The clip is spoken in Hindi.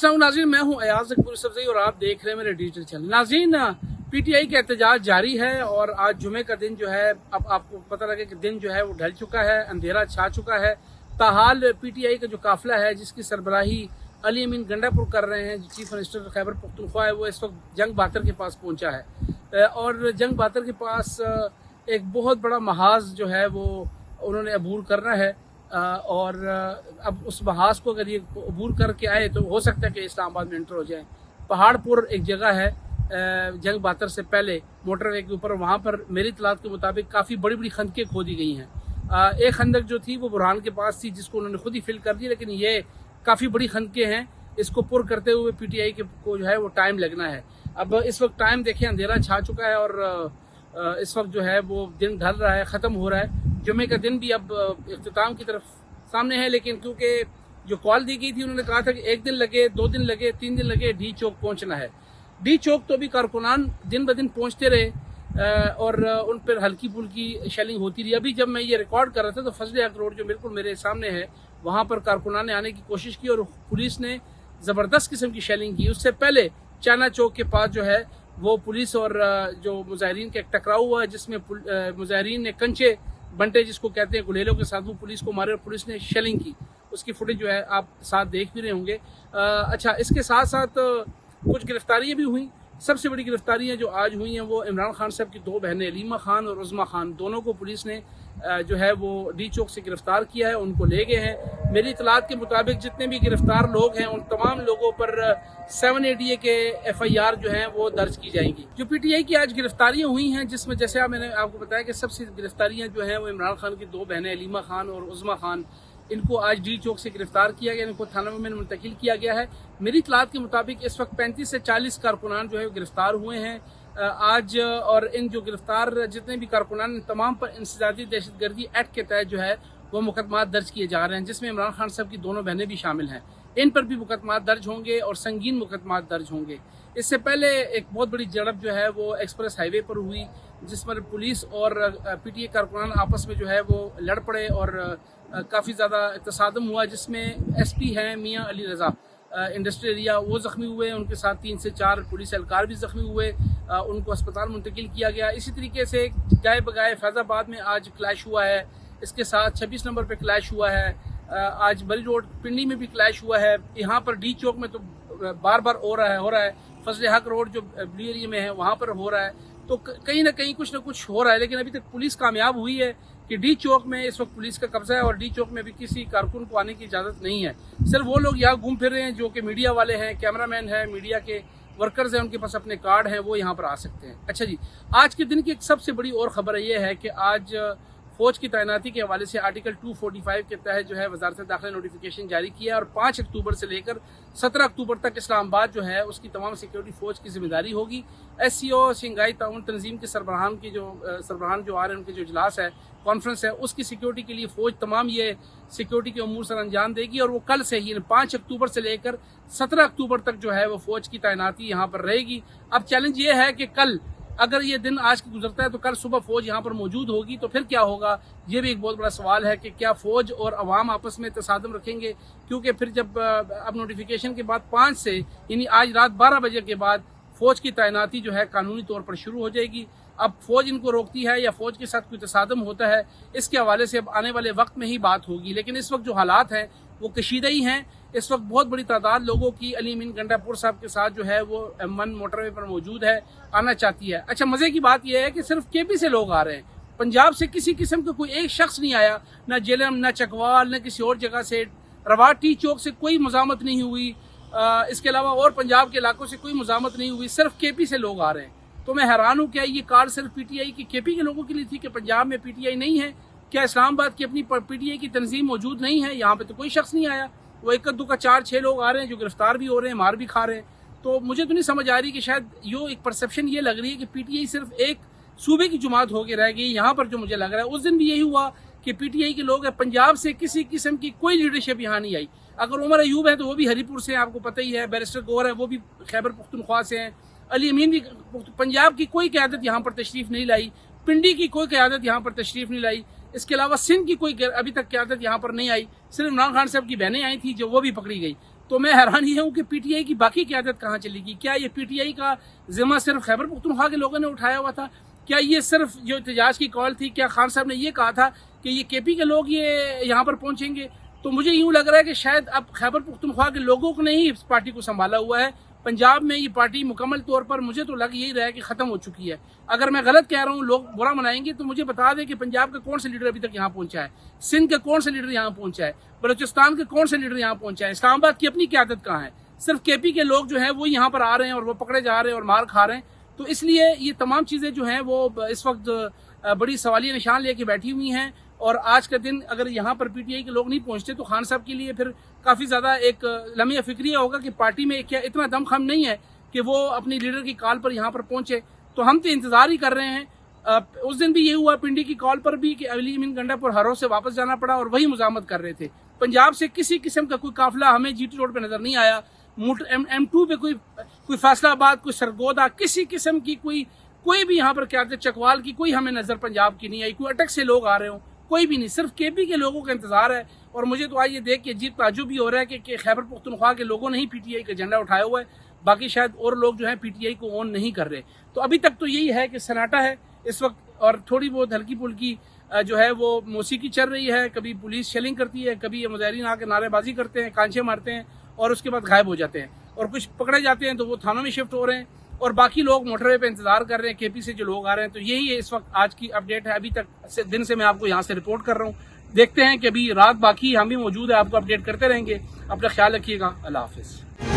अस्सलाम नाज़रीन, मैं हूं अयाज अकबर सब्ज़ी और आप देख रहे हैं मेरे डिजिटल चैनल। नाज़रीन, पीटीआई का एहतजाज जारी है और आज जुमे का दिन जो है, अब आपको पता लगे कि दिन जो है वो ढल चुका है, अंधेरा छा चुका है। ताहाल पीटीआई का जो काफिला है जिसकी सरबराही अली अमीन गंडापुर कर रहे हैं, चीफ मिनिस्टर खैबर पख्तूनख्वा है, वो इस वक्त जंग बहादुर के पास पहुंचा है और जंग बहादुर के पास एक बहुत बड़ा महाज जो है वो उन्होंने अबूर करना है और अब उस महाज को अगर ये अबूर करके आए तो हो सकता है कि इस्लामाबाद में एंटर हो जाए। पहाड़पुर एक जगह है जंग बहादुर से पहले मोटरवे के ऊपर, वहाँ पर मेरी इतलात के मुताबिक काफ़ी बड़ी बड़ी खंदकें खोदी गई हैं। एक खंदक जो थी वो बुरहान के पास थी जिसको उन्होंने खुद ही फिल कर दी, लेकिन ये काफ़ी बड़ी खंदकें हैं, इसको पुर करते हुए पीटीआई के को जो है वो टाइम लगना है। अब इस वक्त टाइम देखें, अंधेरा छा चुका है और इस वक्त जो है वो दिन ढल रहा है, ख़त्म हो रहा है। जुमे का दिन भी अब इख्तिताम की तरफ सामने है, लेकिन क्योंकि जो कॉल दी गई थी उन्होंने कहा था कि 1 दिन लगे, 2 दिन लगे, 3 दिन लगे, डी चौक पहुंचना है। डी चौक तो अभी कारकुनान दिन ब दिन पहुंचते रहे और उन पर हल्की फुल्की शेलिंग होती रही। अभी जब मैं ये रिकॉर्ड कर रहा था तो फजल हक रोड जो बिल्कुल मेरे सामने है, वहाँ पर कारकुनान ने आने की कोशिश की और पुलिस ने ज़बरदस्त किस्म की शेलिंग की। उससे पहले चाना चौक के पास जो है वो पुलिस और जो मुजाहिरीन का एक टकराव हुआ जिसमें मुजाहिरीन ने कंचे बंटे जिसको कहते हैं गुलेलों के साथ वो पुलिस को मारे और पुलिस ने शेलिंग की। उसकी फुटेज जो है आप साथ देख भी रहे होंगे। अच्छा, इसके साथ साथ कुछ गिरफ्तारियां भी हुई। सबसे बड़ी गिरफ्तारियां जो आज हुई हैं वो इमरान खान साहब की 2 बहनें अलीमा खान और उज़मा खान, दोनों को पुलिस ने जो है वो डी चौक से गिरफ्तार किया है, उनको ले गए हैं। मेरी इतलात के मुताबिक जितने भी गिरफ्तार लोग हैं उन तमाम लोगों पर 7 ADA के FIR जो हैं वो दर्ज की जाएंगी। जो पीटीआई की आज गिरफ्तारियां हुई हैं जिसमें जैसे मैंने आपको बताया कि सबसे गिरफ्तारियां जो हैं वो इमरान खान की 2 बहनें अलीमा खान और उज़मा खान, इनको आज डी चौक से गिरफ्तार किया गया, इनको थाना में मुंतकिल किया गया है। मेरी इतलात के मुताबिक इस वक्त 35 से 40 कारकुनान जो है गिरफ्तार हुए हैं आज, और इन जो गिरफ्तार जितने भी कारकुनान तमाम पर इंसदादी दहशतगर्दी एक्ट के तहत जो है वो मुकदमा दर्ज किए जा रहे हैं, जिसमें इमरान खान साहब की 2 बहनें भी शामिल हैं। इन पर भी मुकदमा दर्ज होंगे और संगीन मुकदमा दर्ज होंगे। इससे पहले एक बहुत बड़ी झड़प जो है वो एक्सप्रेस हाईवे पर हुई जिस पर पुलिस और पीटीआई कारकुनान आपस में जो है वो लड़ पड़े और काफ़ी ज़्यादा तसादम हुआ, जिसमें SP हैं मियाँ अली रज़ा इंडस्ट्रियल एरिया, वो ज़ख्मी हुए, उनके साथ 3 से 4 पुलिस एहलकार भी ज़ख्मी हुए, उनको अस्पताल मुंतकिल किया गया। इसी तरीके से गाय बगाए फैज़ाबाद में आज क्लैश हुआ है, इसके साथ 26 नंबर पर क्लैश हुआ है, आज बरी रोड पिंडी में भी क्लैश हुआ है। यहाँ पर डी चौक में तो बार बार हो रहा है, फजल हक रोड जो ब्लू एरिया में है वहाँ पर हो रहा है, तो कहीं ना कहीं कुछ ना कुछ हो रहा है। लेकिन अभी तक पुलिस कामयाब हुई है कि डी चौक में इस वक्त पुलिस का कब्जा है और डी चौक में भी किसी कारकुन को आने की इजाज़त नहीं है। सिर्फ वो लोग यहाँ घूम फिर रहे हैं जो कि मीडिया वाले हैं, कैमरामैन हैं, मीडिया के वर्कर्स हैं, उनके पास अपने कार्ड हैं, वो यहाँ पर आ सकते हैं। अच्छा जी, आज के दिन की एक सबसे बड़ी और ख़बर यह है कि आज फौज की तैनाती के हवाले से आर्टिकल 245 के तहत जो है वजारत दाखिला नोटिफिकेशन जारी किया है और 5 अक्टूबर से लेकर 17 अक्टूबर तक इस्लामाबाद जो है उसकी तमाम सिक्योरिटी फौज की जिम्मेदारी होगी। SCO शंघाई ताउन तंजीम के सरबराहान जो आ रहे हैं, उनके जो इजलास है, कॉन्फ्रेंस है, उसकी सिक्योरिटी के लिए फौज तमाम ये सिक्योरिटी के अमूर सर अंजाम देगी और वो कल से ही 5 अक्टूबर से लेकर 17 अक्टूबर तक जो है वो फौज की तैनाती यहाँ पर रहेगी। अब चैलेंज ये है कि कल अगर ये दिन आज की गुजरता है तो कल सुबह फौज यहाँ पर मौजूद होगी तो फिर क्या होगा, ये भी एक बहुत बड़ा सवाल है कि क्या फौज और अवाम आपस में तसादम रखेंगे, क्योंकि फिर जब अब नोटिफिकेशन के बाद 5 से यानी आज रात 12 बजे के बाद फौज की तैनाती जो है कानूनी तौर पर शुरू हो जाएगी। अब फौज इनको रोकती है या फौज के साथ कोई तसादम होता है, इसके हवाले से अब आने वाले वक्त में ही बात होगी। लेकिन इस वक्त जो हालात हैं वो कशीदा ही हैं। इस वक्त बहुत बड़ी तादाद लोगों की अली अमीन गंडापुर साहब के साथ जो है वो M1 मोटरवे पर मौजूद है, आना चाहती है। अच्छा, मजे की बात यह है कि सिर्फ KP से लोग आ रहे हैं, पंजाब से किसी किस्म का कोई एक शख्स नहीं आया, ना जेलम, ना चकवाल, न किसी और जगह से। रवाट टी चौक से कोई मजामत नहीं हुई, इसके अलावा और पंजाब के इलाकों से कोई मजामत नहीं हुई, सिर्फ KP से लोग आ रहे हैं। तो मैं हैरान हूँ, क्या ये कार्ड सिर्फ PTI की KP के लोगों के लिए थी कि पंजाब में PTI नहीं है? क्या इस्लामाबाद की अपनी PTI की तंजीम मौजूद नहीं है? यहाँ पे तो कोई शख्स नहीं आया, वो 1-2 का 4-6 लोग आ रहे हैं जो गिरफ्तार भी हो रहे हैं, मार भी खा रहे हैं। तो मुझे तो नहीं समझ आ रही कि शायद यो एक परसेप्शन ये लग रही है कि PTI सिर्फ एक सूबे की जुमात होकर रह गई। यहाँ पर जो मुझे लग रहा है, उस दिन भी यही हुआ कि PTI के लोग हैं, पंजाब से किसी किस्म की कोई लीडरशिप यहाँ नहीं आई। अगर उमर अयूब है तो वो भी हरीपुर से, आपको पता ही है, बैरिस्टर गौर है वो भी खैबर पख्तूनख्वा से हैं, अली अमीन भी। पंजाब की कोई क़यादत यहाँ पर तशरीफ़ नहीं लाई, पिंडी की कोई क़यादत यहाँ पर तशरीफ़ नहीं लाई, इसके अलावा सिंध की कोई अभी तक क़यादत यहाँ पर नहीं आई। सिर्फ इमरान खान साहब की बहनें आई थी जो वो भी पकड़ी गई। तो मैं हैरान ये हूं कि पीटीआई की बाकी क़यादत कहाँ चली गई। क्या ये पीटीआई का जिम्मा सिर्फ खैबर पख्तूनख्वा के लोगों ने उठाया हुआ था? क्या ये सिर्फ जो एहतजाज की कॉल थी, क्या खान साहब ने ये कहा था कि ये केपी के लोग ये यहाँ पर पहुंचेंगे? तो मुझे यूं लग रहा है कि शायद अब खैबर पख्तूनख्वा के लोगों ने ही इस पार्टी को संभाला हुआ है। पंजाब में ये पार्टी मुकम्मल तौर पर मुझे तो लग यही रहा है कि खत्म हो चुकी है। अगर मैं गलत कह रहा हूँ, लोग बुरा मनाएंगे, तो मुझे बता दें कि पंजाब का कौन सा लीडर अभी तक यहाँ पहुंचा है, सिंध का कौन सा लीडर यहाँ पहुंचा है, बलूचिस्तान के कौन सा लीडर यहाँ पहुंचा है, इस्लामाबाद की अपनी क़यादत कहाँ है? सिर्फ केपी के लोग जो है वो यहाँ पर आ रहे हैं और वो पकड़े जा रहे हैं और मार खा रहे हैं। तो इसलिए ये तमाम चीज़ें जो हैं वो इस वक्त बड़ी सवालिया निशान लेके बैठी हुई हैं। और आज का दिन अगर यहाँ पर पीटीआई के लोग नहीं पहुंचते तो खान साहब के लिए फिर काफ़ी ज़्यादा एक लम्हा फिक्रिया होगा कि पार्टी में क्या इतना दमखम नहीं है कि वो अपनी लीडर की कॉल पर यहाँ पर पहुंचे। तो हम तो इंतज़ार ही कर रहे हैं। उस दिन भी ये हुआ पिंडी की कॉल पर भी कि अली अमीन गंडापुर हरों से वापस जाना पड़ा और वही मुजामत कर रहे थे। पंजाब से किसी किस्म का कोई काफिला हमें GT रोड पर नजर नहीं आया। M2 पे कोई फैसलाबाद, कोई सरगोदा, किसी किस्म की कोई भी यहाँ पर क्या चकवाल की कोई हमें नजर पंजाब की नहीं आई। कोई अटक से लोग आ रहे हो, कोई भी नहीं। सिर्फ केपी के लोगों का इंतजार है। और मुझे तो आज ये देख के अजीब ताजुब भी हो रहा है कि खैबर पख्तूनख्वा के लोगों ने ही पीटीआई का झंडा उठाया हुआ है, बाकी शायद और लोग जो है पीटीआई को ऑन नहीं कर रहे। तो अभी तक तो यही है कि सन्नाटा है इस वक्त, और थोड़ी बहुत हल्की फुल्की जो है वो मौसीकी चल रही है। कभी पुलिस शेलिंग करती है, कभी मुजाहिरीन आके नारेबाजी करते हैं, कांचे मारते हैं और उसके बाद गायब हो जाते हैं। और कुछ पकड़े जाते हैं तो वो थानों में शिफ्ट हो रहे हैं और बाकी लोग मोटरवे पे इंतजार कर रहे हैं केपी से जो लोग आ रहे हैं। तो यही है इस वक्त आज की अपडेट है। अभी तक दिन से मैं आपको यहाँ से रिपोर्ट कर रहा हूँ। देखते हैं कि अभी रात बाकी हम भी मौजूद है, आपको अपडेट करते रहेंगे। अपना ख्याल रखिएगा। अल्लाह हाफिज।